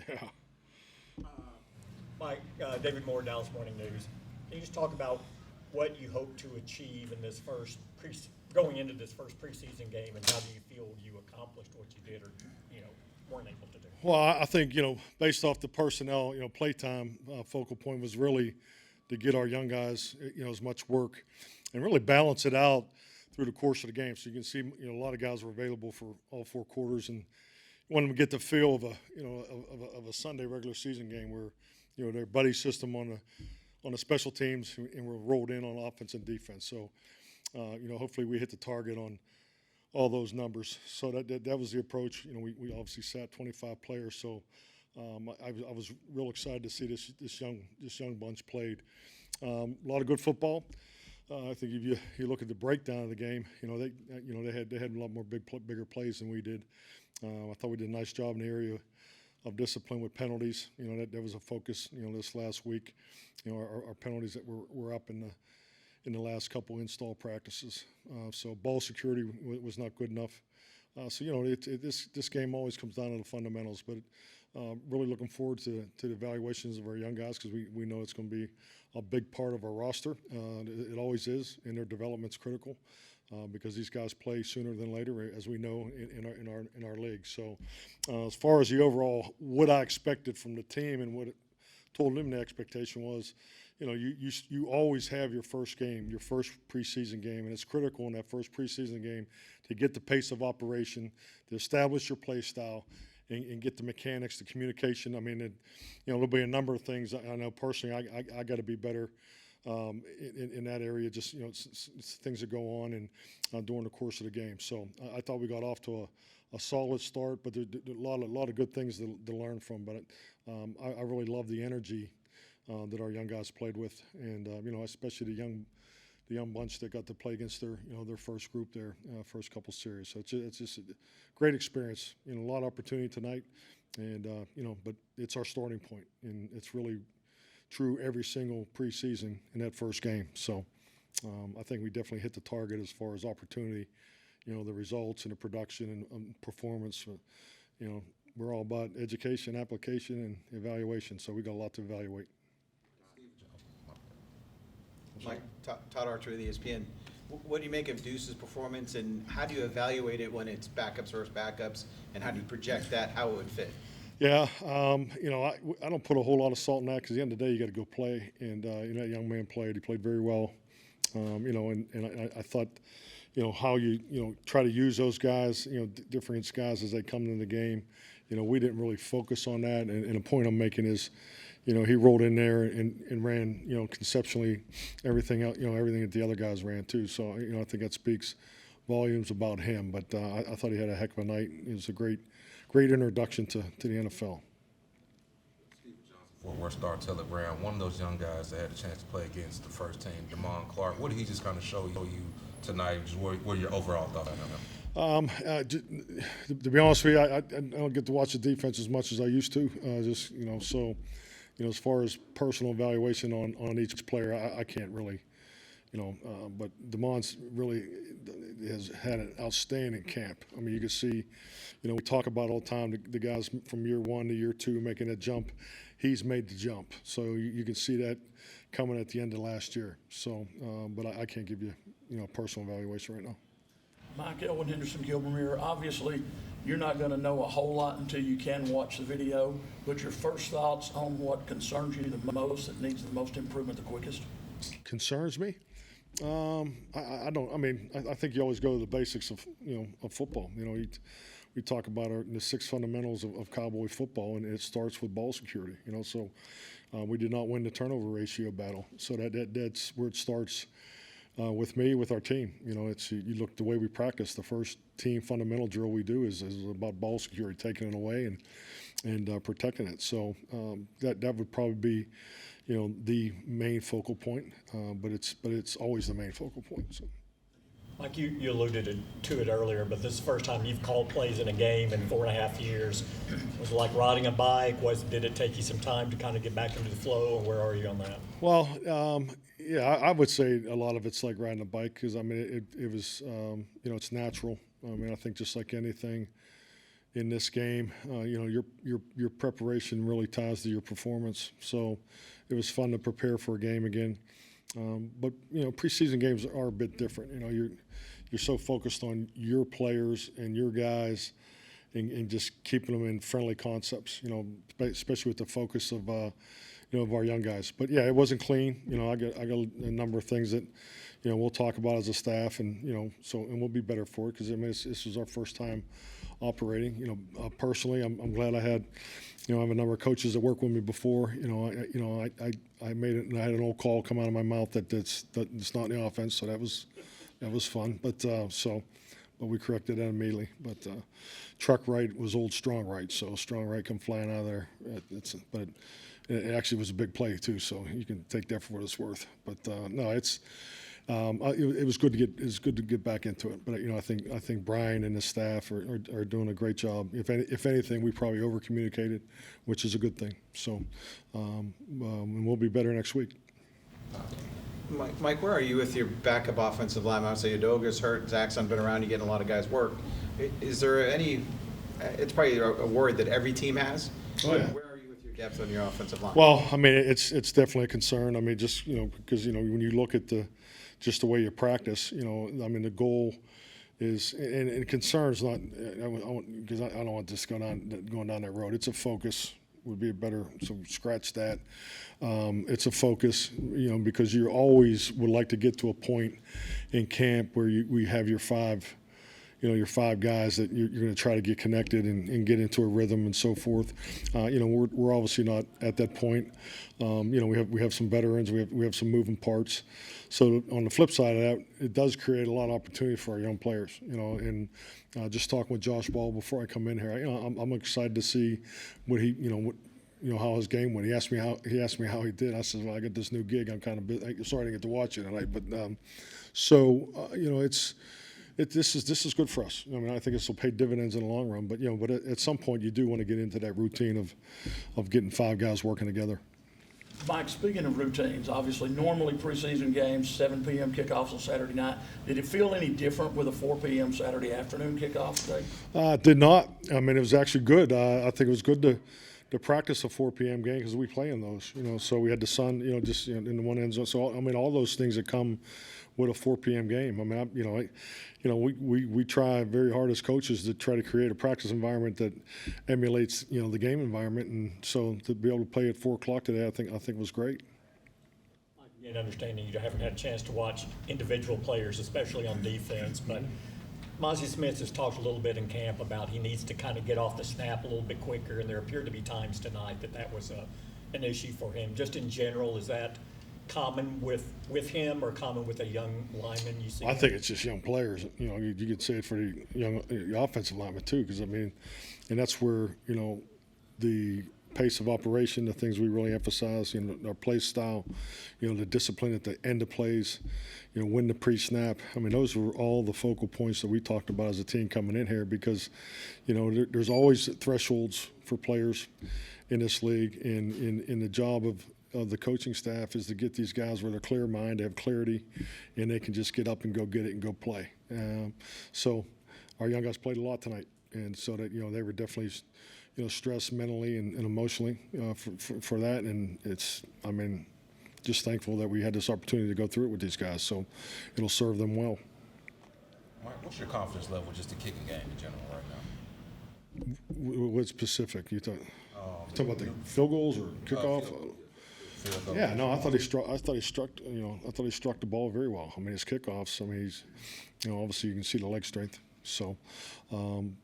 Yeah. Mike, David Moore, Dallas Morning News. Can you just talk about what you hope to achieve in this going into this first preseason game, and how do you feel you accomplished what you did or weren't able to do? Well, I think based off the personnel, playtime focal point was really to get our young guys as much work and really balance it out through the course of the game. So you can see a lot of guys were available for all 4 quarters, and you want them to get the feel of a Sunday regular season game where their buddy system on the special teams, and we're rolled in on offense and defense. So hopefully we hit the target on all those numbers. So that was the approach. We obviously sat 25 players, so I was real excited to see this young bunch played. A lot of good football. I think if you look at the breakdown of the game, they had a lot more bigger plays than we did. I thought we did a nice job in the area of discipline with penalties. That was a focus. This last week, our penalties that were up in the last couple install practices. So ball security was not good enough. This game always comes down to the fundamentals, but really looking forward to the evaluations of our young guys, because we know it's going to be a big part of our roster. It always is, and their development's critical because these guys play sooner than later, as we know in our league. So as far as the overall, what I expected from the team and what it told them the expectation was, you always have your first game, your first preseason game, and it's critical in that first preseason game to get the pace of operation, to establish your play style, and get the mechanics, the communication. I mean, there'll be a number of things. I know personally I got to be better in that area, just it's things that go on and during the course of the game. So I thought we got off to a solid start, but there's a lot of good things to learn from. But I really love the energy that our young guys played with, and especially the young bunch that got to play against their first group there, first couple series. So it's just a great experience. A lot of opportunity tonight, and but it's our starting point, and it's really true every single preseason in that first game. So I think we definitely hit the target as far as opportunity. The results and the production and performance. We're all about education, application, and evaluation. So we got a lot to evaluate. Mike, Todd Archer of the ESPN. What do you make of Deuces' performance, and how do you evaluate it when it's backups versus backups, and how do you project that, how it would fit? Yeah, I don't put a whole lot of salt in that, because at the end of the day, you got to go play. And that young man played. He played very well. And I thought, how you try to use those guys, different guys as they come into the game. We didn't really focus on that. And the point I'm making is, he rolled in there and ran, conceptually everything out, everything that the other guys ran too. So, I think that speaks volumes about him. But I thought he had a heck of a night. It was a great introduction to the NFL. Fort Worth Star Telegram, one of those young guys that had a chance to play against the first team, Iman Clark. What did he just kind of show you tonight? Just what are your overall thoughts on him? To be honest with you, I don't get to watch the defense as much as I used to. So as far as personal evaluation on each player, I can't really, but DeMond's really has had an outstanding camp. I mean, you can see, we talk about all the time the guys from year 1 to year 2 making that jump. He's made the jump, so you can see that coming at the end of last year. So, but I can't give you, a personal evaluation right now. Mike, Elwin Henderson, Gilbermere. Obviously, you're not going to know a whole lot until you can watch the video, but your first thoughts on what concerns you the most, that needs the most improvement the quickest? Concerns me? I don't. I mean, I think you always go to the basics of football. We talk about the 6 fundamentals of Cowboy football, and it starts with ball security. So we did not win the turnover ratio battle. So that's where it starts with me, with our team. It's you look the way we practice. The first team fundamental drill we do is about ball security, taking it away and protecting it. So that would probably be the main focal point. But it's always the main focal point. So. Like you alluded to it earlier, but this is the first time you've called plays in a game in 4.5 years. Was it like riding a bike? Did it take you some time to kind of get back into the flow, or where are you on that? Well, yeah, I would say a lot of it's like riding a bike, because I mean it was it's natural. I mean, I think just like anything, in this game. Your preparation really ties to your performance. So it was fun to prepare for a game again. But preseason games are a bit different. You're so focused on your players and your guys, and just keeping them in friendly concepts. Especially with the focus of of our young guys. But yeah, it wasn't clean. I got a number of things that we'll talk about as a staff, and and we'll be better for it because this was our first time operating. Personally, I'm glad I had. I have a number of coaches that worked with me before. I made it, and I had an old call come out of my mouth that it's not in the offense, so that was fun. But we corrected that immediately. But truck right was old strong right, so strong right come flying out of there. But it actually was a big play too, so you can take that for what it's worth. But no, it was good to get back into it. But I think Brian and his staff are doing a great job. If anything, we probably over communicated, which is a good thing. So and we'll be better next week. Mike, where are you with your backup offensive line? Obviously, Udoga's hurt. Zach's been around. You're getting a lot of guys work. Is there any? It's probably a word that every team has. Oh, yeah. Where are you with your depth on your offensive line? Well, it's definitely a concern. Just because when you look at the way you practice, the goal is, and concern's not, because I don't want this going down that road. It's a focus. Would be a better, so scratch that. It's a focus, because you always would like to get to a point in camp where we have your five guys that you're going to try to get connected and get into a rhythm and so forth. We're obviously not at that point. We have some veterans, we have some moving parts. So on the flip side of that, it does create a lot of opportunity for our young players. And just talking with Josh Ball before I come in here, I'm excited to see what he, how his game went. He asked me how he did. I said, well, I got this new gig. I'm kind of sorry I didn't get to watch it tonight, but this is good for us. I think this will pay dividends in the long run. But but at some point you do want to get into that routine of getting five guys working together. Mike, speaking of routines, obviously normally preseason games, 7 p.m. kickoffs on Saturday night. Did it feel any different with a 4 p.m. Saturday afternoon kickoff today? Did not. It was actually good. I think it was good to practice a 4 p.m. game because we play in those. So we had the sun, just in the one end zone. So all those things that come with a 4 p.m. game. We try very hard as coaches to try to create a practice environment that emulates, the game environment, and so to be able to play at 4 o'clock today, I think was great. And understanding you haven't had a chance to watch individual players, especially on defense, but Monty Smith has talked a little bit in camp about he needs to kind of get off the snap a little bit quicker, and there appeared to be times tonight that was an issue for him. Just in general, is that common with him or common with a young lineman you see? I think it's just young players. You could say it for the offensive lineman too, because and that's where the pace of operation, the things we really emphasize, our play style, the discipline at the end of plays, when the pre-snap. Those were all the focal points that we talked about as a team coming in here, because there's always thresholds for players in this league, and in the job of the coaching staff is to get these guys with a clear mind, they have clarity, and they can just get up and go get it and go play. So our young guys played a lot tonight, and so that they were definitely stressed mentally and emotionally for that, and it's just thankful that we had this opportunity to go through it with these guys. So it'll serve them well. Mike, what's your confidence level just the kicking game in general right now? What's specific? You talking about the field goals or kickoff? Yeah, no, I thought he struck the ball very well. His kickoffs. He's, obviously you can see the leg strength. So,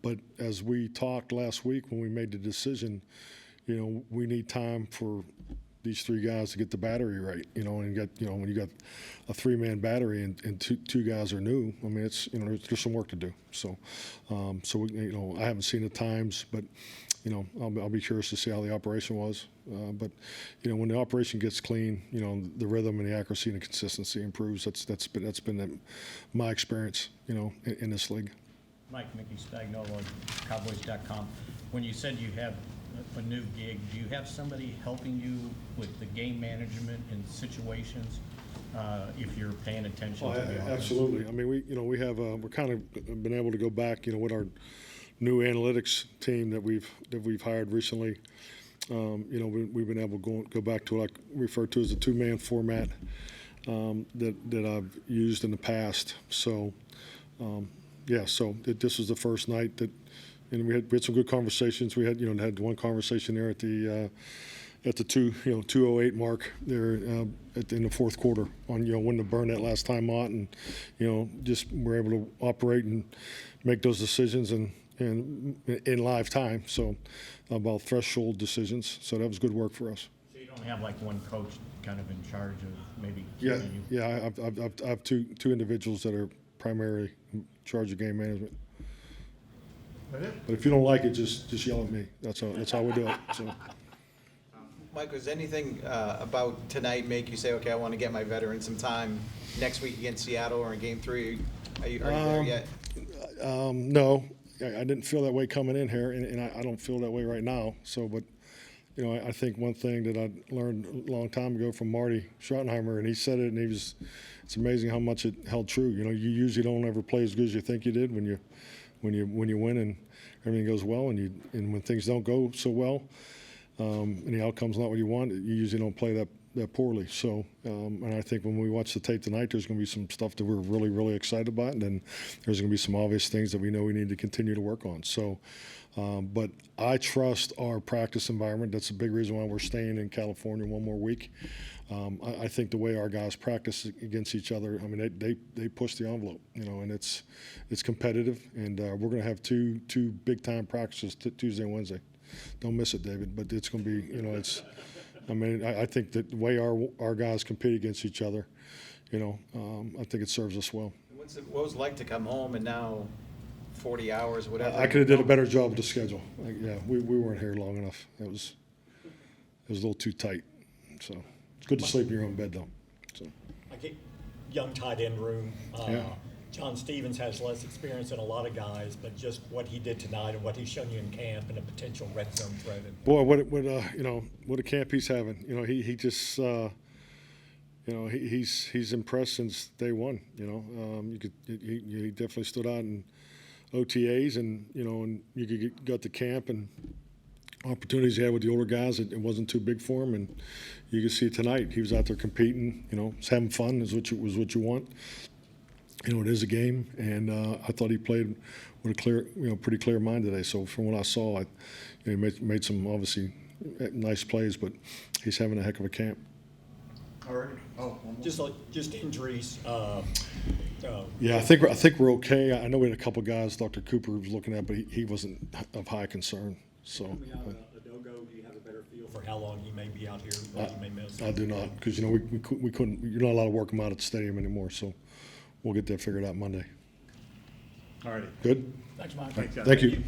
but as we talked last week when we made the decision, we need time for these three guys to get the battery right. And get when you got a 3-man battery and two guys are new. It's there's some work to do. So, I haven't seen the times, but. I'll be curious to see how the operation was. But when the operation gets clean, the rhythm and the accuracy and the consistency improves. That's been my experience, in this league. Mike, Mickey Spagnuolo, Cowboys.com. When you said you have a new gig, do you have somebody helping you with the game management and situations if you're paying attention to the offense? Absolutely. We have we're kind of been able to go back, with our new analytics team that we've hired recently. We've been able to go back to what I refer to as a two-man format that I've used in the past. So, this was the first night that, and we had some good conversations. We had had one conversation there at the 2:08 mark there in the fourth quarter on when to burn that last time out, and just we're able to operate and make those decisions and in live time. So about threshold decisions. So that was good work for us. So you don't have like one coach kind of in charge of maybe Yeah, keeping you? yeah. I have two individuals that are primarily in charge of game management. But if you don't like it, just yell at me. That's how we do it. So. Mike, was anything about tonight make you say, okay, I want to get my veteran some time next week against Seattle or in Game 3? Are you there yet? No, I didn't feel that way coming in here, and I don't feel that way right now. So, but I think one thing that I learned a long time ago from Marty Schottenheimer, and he said it, and it's amazing how much it held true. You usually don't ever play as good as you think you did when you win and everything goes well, and when things don't go so well, and the outcome's not what you want, you usually don't play that poorly. So, and I think when we watch the tape tonight, there's going to be some stuff that we're really, really excited about, and then there's going to be some obvious things that we know we need to continue to work on. So, but I trust our practice environment. That's a big reason why we're staying in California one more week. I think the way our guys practice against each other, I mean, they push the envelope, and it's competitive, and we're going to have two big time practices Tuesday and Wednesday. Don't miss it, David. But it's going to be, I think that the way our guys compete against each other, I think it serves us well. What was it like to come home and now 40 hours, whatever? I could have did a better job with the schedule. We weren't here long enough. It was a little too tight. So it's good to sleep in your own bed, though. So. I get young tight end room. Yeah. John Stevens has less experience than a lot of guys, but just what he did tonight and what he's shown you in camp and a potential red zone threat. Boy, what a camp he's having. He just he's impressed since day one. He definitely stood out in OTAs, and and you got to camp and opportunities he had with the older guys. It wasn't too big for him, and you can see it tonight. He was out there competing. He's having fun. Is what you want. It is a game, and I thought he played with a clear, pretty clear mind today. So from what I saw, he made some obviously nice plays, but he's having a heck of a camp. All right. Just injuries. Yeah, I think we're okay. I know we had a couple guys Dr. Cooper was looking at, but he wasn't of high concern. So. Coming out of Adogo, do you have a better feel for how long he may be out here, what he may miss? I do not, because we couldn't. You're not allowed to work him out at the stadium anymore. So. We'll get that figured out Monday. All righty. Good? Thanks, Mike. Thanks, guys. Thank you.